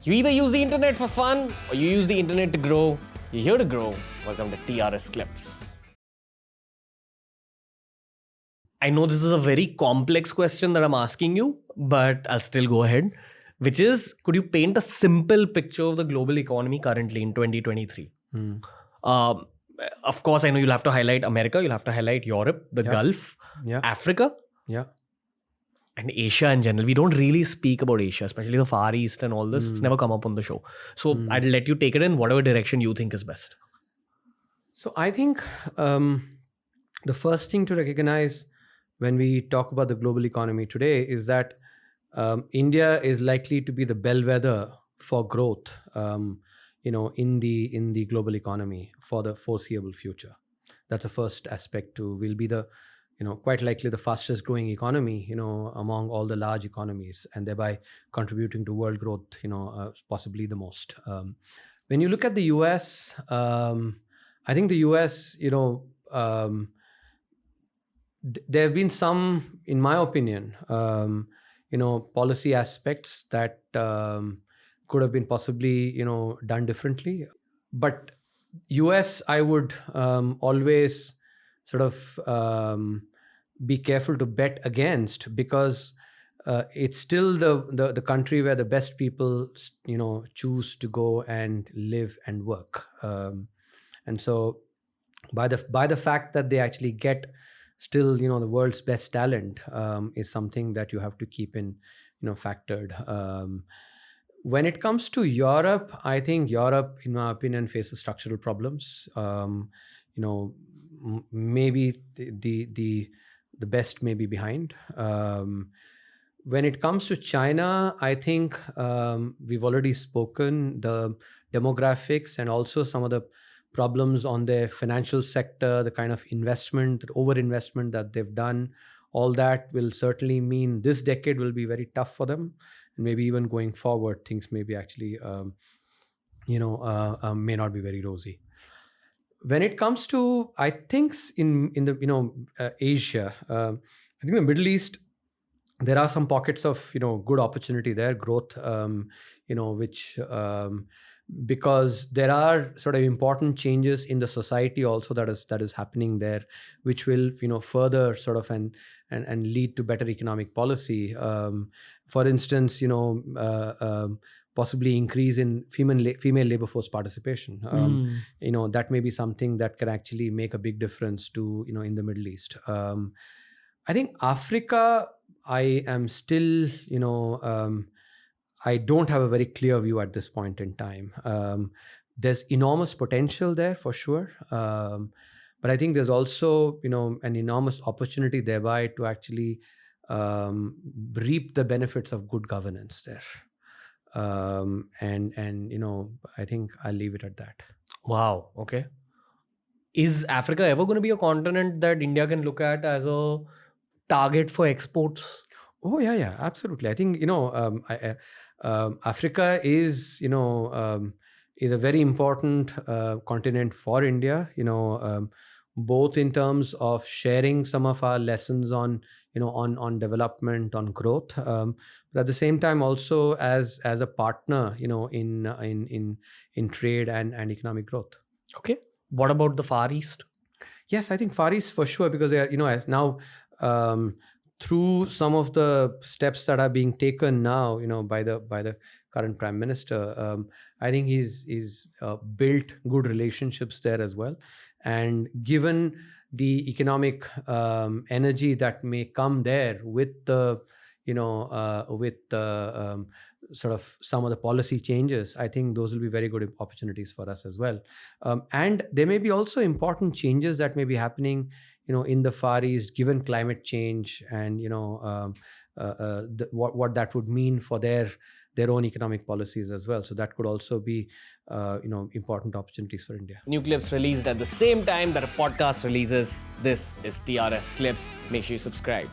You either use the internet for fun or you use the internet to grow. You're here to grow. Welcome to TRS Clips. I know this is a very complex question that I'm asking you, but I'll still go ahead. Which is, could you paint a simple picture of the global economy currently in 2023? Of course, I know you'll have to highlight America, you'll have to highlight Europe, the Gulf, Africa, and Asia in general. We don't really speak about Asia, especially the Far East and all this. It's never come up on the show. So I'd let you take it in whatever direction you think is best. So I think the first thing to recognize when we talk about the global economy today is that India is likely to be the bellwether for growth, in the global economy for the foreseeable future. That's the first aspect. We'll be the, quite likely the fastest growing economy, among all the large economies, and thereby contributing to world growth, possibly the most. When you look at the US, I think the US, there have been some, in my opinion, policy aspects that could have been possibly, done differently. But US, I would always sort of be careful to bet against, because it's still the country where the best people, choose to go and live and work. And so by the fact that they actually get still, the world's best talent is something that you have to keep in, factored. When it comes to Europe, I think Europe, in my opinion, faces structural problems. Maybe the best may be behind. When it comes to China, I think we've already spoken the demographics and also some of the problems on their financial sector, the kind of investment, the overinvestment that they've done. All that will certainly mean this decade will be very tough for them. And maybe even going forward, things may be actually, may not be very rosy. When it comes to, I think in the, Asia, I think the Middle East, there are some pockets of, good opportunity there, growth, which, because there are sort of important changes in the society also that is happening there, which will, further sort of and lead to better economic policy. For instance, possibly increase in female labor force participation. That may be something that can actually make a big difference to, in the Middle East. I think Africa, I am still, I don't have a very clear view at this point in time. There's enormous potential there for sure. But I think there's also, an enormous opportunity thereby to actually reap the benefits of good governance there. And I think I'll leave it at that. Wow. Okay. Is Africa ever going to be a continent that India can look at as a target for exports? Oh, yeah, absolutely. I think, Africa is, is a very important continent for India, both in terms of sharing some of our lessons on, on development, on growth, but at the same time also as a partner, in trade and economic growth. Okay. What about the Far East? Yes, I think Far East for sure, because they are, as now, through some of the steps that are being taken now, by the current Prime Minister, I think he's built good relationships there as well. And given the economic energy that may come there with the, sort of some of the policy changes, I think those will be very good opportunities for us as well. And there may be also important changes that may be happening, in the Far East, given climate change and, what that would mean for their own economic policies as well. So that could also be, important opportunities for India. New clips released at the same time that a podcast releases. This is TRS Clips. Make sure you subscribe.